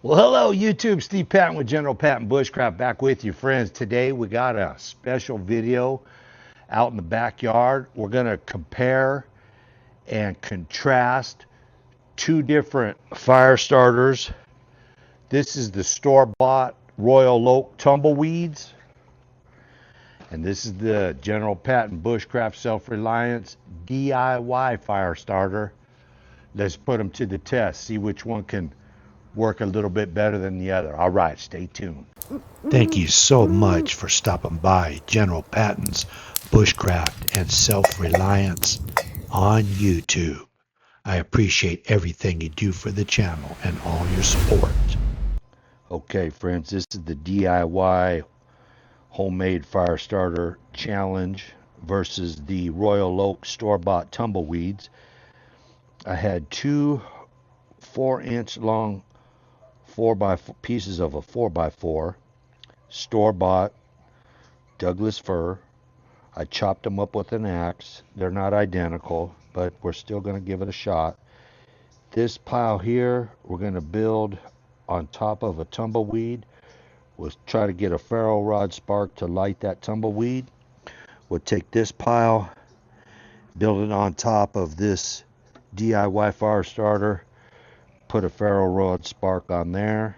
Well, hello, YouTube. Steve Patton with General Patton Bushcraft back with you, friends. Today we got a special video out in the backyard. We're going to compare and contrast two different fire starters. This is the store-bought Royal Oak Tumbleweeds, and this is the General Patton Bushcraft Self-Reliance DIY fire starter. Let's put them to the test, see which one can work a little bit better than the other. All right, stay tuned. Thank you so much for stopping by General Patton's Bushcraft and Self-Reliance on YouTube. I appreciate everything you do for the channel and all your support. Okay, friends, this is the DIY homemade fire starter challenge versus the Royal Oak store-bought tumbleweeds. I had two 4-inch long 4x4 pieces of a 4x4 store-bought Douglas fir. I chopped them up with an axe. They're not identical, but we're still going to give it a shot. This pile here, we're going to build on top of a tumbleweed. We'll try to get a ferro rod spark to light that tumbleweed. We'll take this pile, build it on top of this DIY fire starter, put a ferro rod spark on there,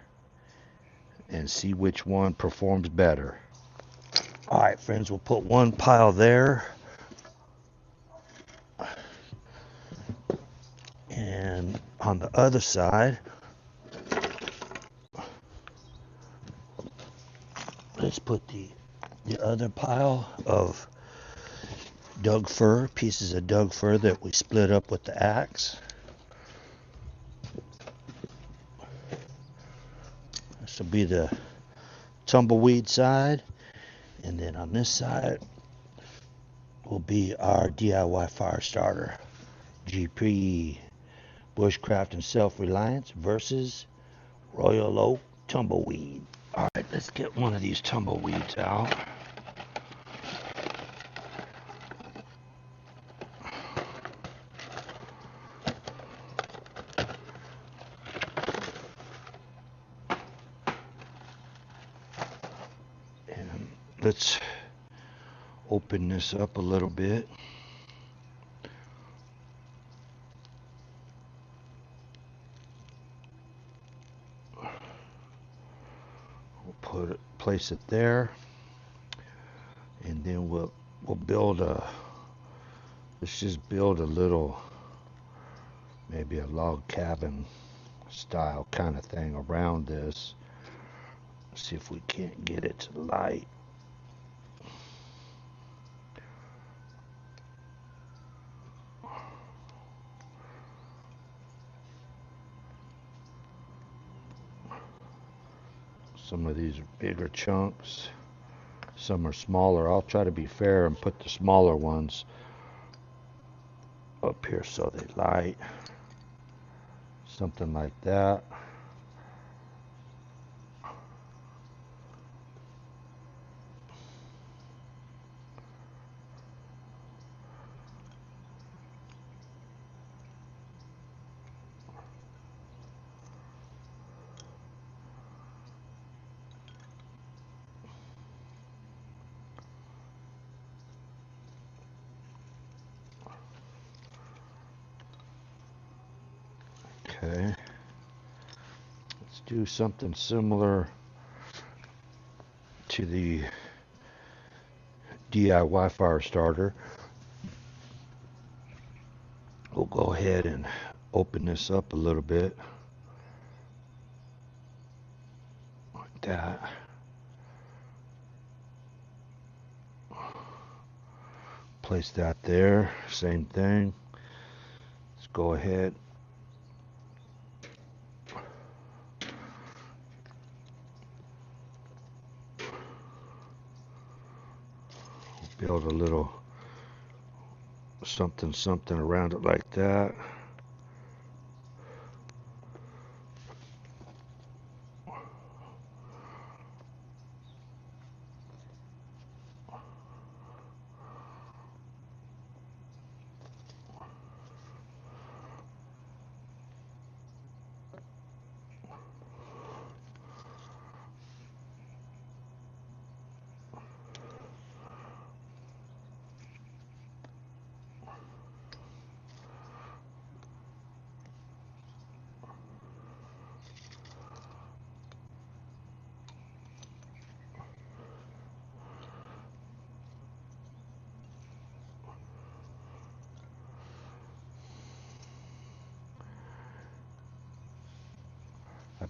and see which one performs better. All right, friends, we'll put one pile there. And on the other side, let's put the other pile of Doug fir, pieces of Doug fir that we split up with the axe. This will be the tumbleweed side, and then on this side will be our DIY fire starter. GP Bushcraft and Self-Reliance versus Royal Oak Tumbleweed. All right, let's get one of these tumbleweeds out. And let's open this up a little bit. We'll place it there, and then we'll build let's just build a little, maybe a log cabin style kind of thing around this. See if we can't get it to light. Some of these are bigger chunks, some are smaller. I'll try to be fair and put the smaller ones up here so they light. Something like that. Okay. Let's do something similar to the DIY fire starter. We'll go ahead and open this up a little bit like that. Place that there, same thing. Let's go ahead. Build a little something around it like that.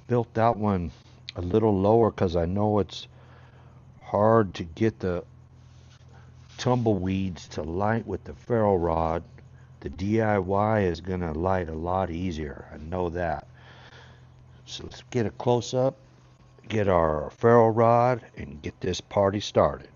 built that one a little lower because I know it's hard to get the tumbleweeds to light with the ferro rod. The DIY is going to light a lot easier. I know that. So let's get a close up, get our ferro rod, and get this party started.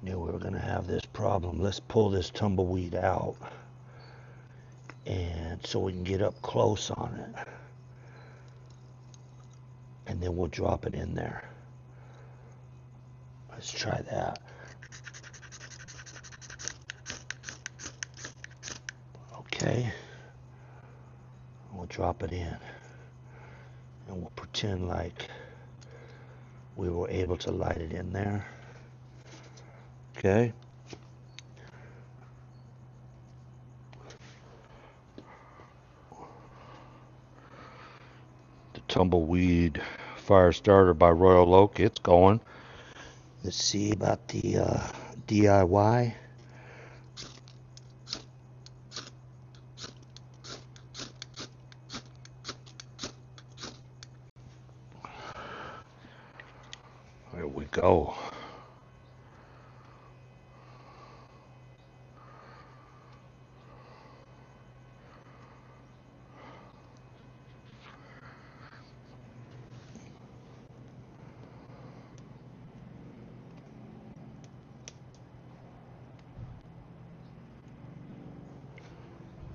Knew we were going to have this problem. Let's pull this tumbleweed out, and so we can get up close on it, and then we'll drop it in there. Let's try that. Okay, we'll drop it in, and we'll pretend like we were able to light it in there. Okay. The tumbleweed fire starter by Royal Oak, it's going. Let's see about the DIY. There we go.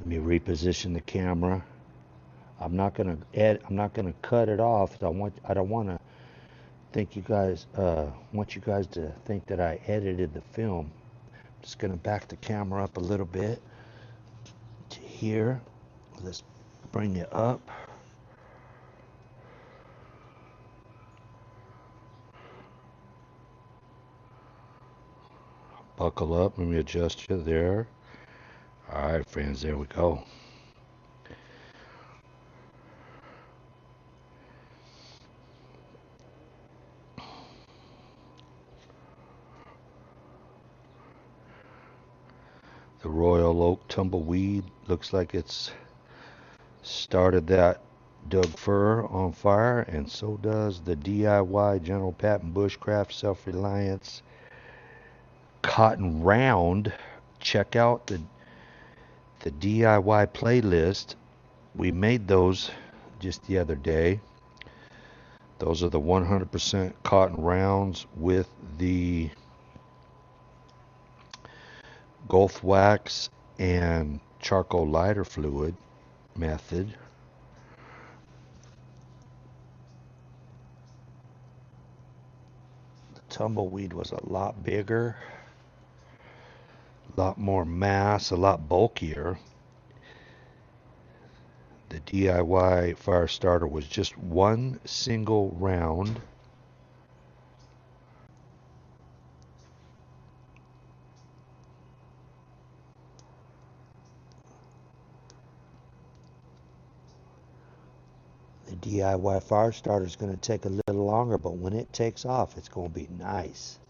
Let me reposition the camera. I'm not gonna cut it off. I don't want to think you guys want you guys to think that I edited the film. I'm just gonna back the camera up a little bit to here. Let's bring it up. Buckle up. Let me adjust you there. All right, friends, there we go. The Royal Oak tumbleweed looks like it's started that Doug fir on fire, and so does the DIY General Patton Bushcraft Self-Reliance Cotton Round. Check out the DIY playlist. We made those just the other day. Those are the 100% cotton rounds with the Gulf wax and charcoal lighter fluid method. The tumbleweed was a lot bigger, a lot more mass, a lot bulkier. The DIY fire starter was just one single round. The DIY fire starter is going to take a little longer, but when it takes off, it's going to be nice.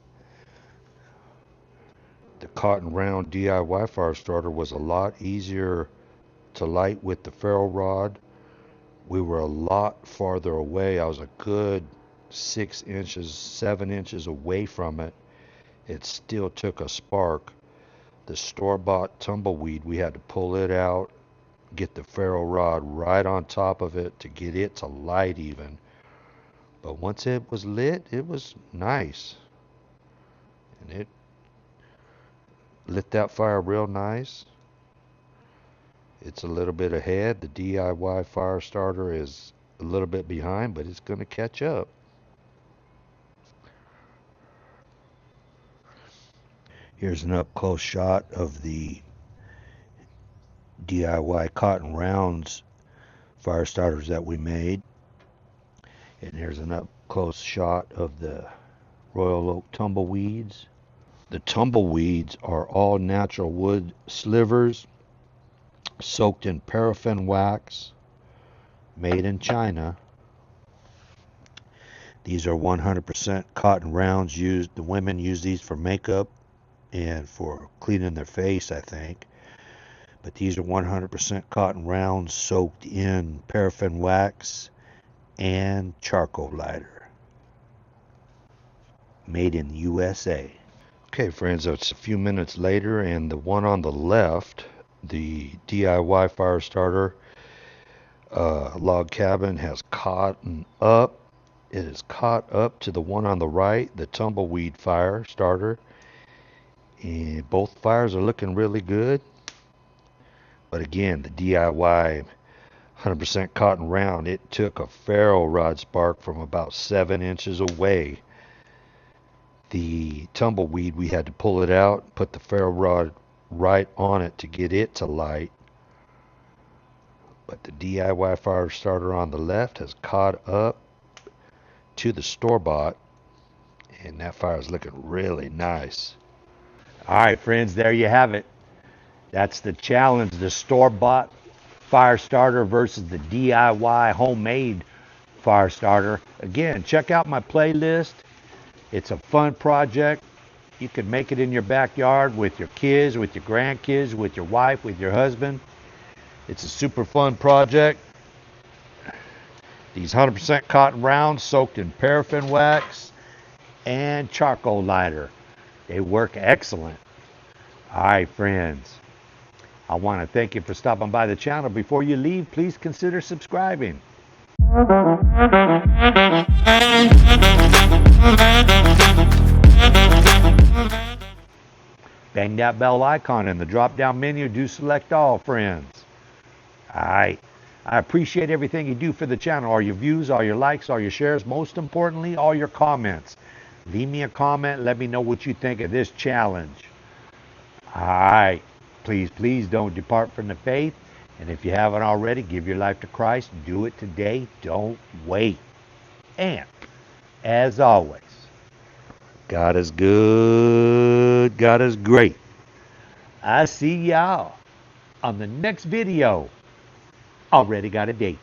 The cotton round DIY fire starter was a lot easier to light with the ferro rod. We were a lot farther away. I was a good 6 inches, 7 inches away from it. It still took a spark. The store-bought tumbleweed, we had to pull it out, get the ferro rod right on top of it to get it to light even. But once it was lit, it was nice. And it lit that fire real nice. It's a little bit ahead. The DIY fire starter is a little bit behind, but it's going to catch up. Here's an up-close shot of the DIY cotton rounds fire starters that we made. And here's an up-close shot of the Royal oak tumbleweeds. The tumbleweeds are all natural wood slivers soaked in paraffin wax, made in China. These are 100% cotton rounds used. The women use these for makeup and for cleaning their face, I think. But these are 100% cotton rounds soaked in paraffin wax and charcoal lighter. Made in the USA. Okay, friends, it's a few minutes later, and the one on the left, the D.I.Y fire starter log cabin, has cotton up. It is caught up to the one on the right, the tumbleweed fire starter. And both fires are looking really good. But again, the D.I.Y 100% cotton round, it took a ferro rod spark from about 7 inches away. The tumbleweed, we had to pull it out, put the ferro rod right on it to get it to light. But the D.I.Y fire starter on the left has caught up to the store-bought, and that fire is looking really nice. All right, friends, there you have it. That's the challenge, the store-bought fire starter versus the D.I.Y homemade fire starter. Again, check out my playlist. It's a fun project. You can make it in your backyard with your kids, with your grandkids, with your wife, with your husband. It's a super fun project. These 100% cotton rounds soaked in paraffin wax and charcoal lighter. They work excellent. All right, friends. I want to thank you for stopping by the channel. Before you leave, please consider subscribing. Bang that bell icon in the drop-down menu. Do select all, friends. All right. I appreciate everything you do for the channel. All your views, all your likes, all your shares. Most importantly, all your comments. Leave me a comment. Let me know what you think of this challenge. All right. Please, please don't depart from the faith. And if you haven't already, give your life to Christ. Do it today. Don't wait. And, as always, God is good. God is great. I see y'all on the next video. Already got a date.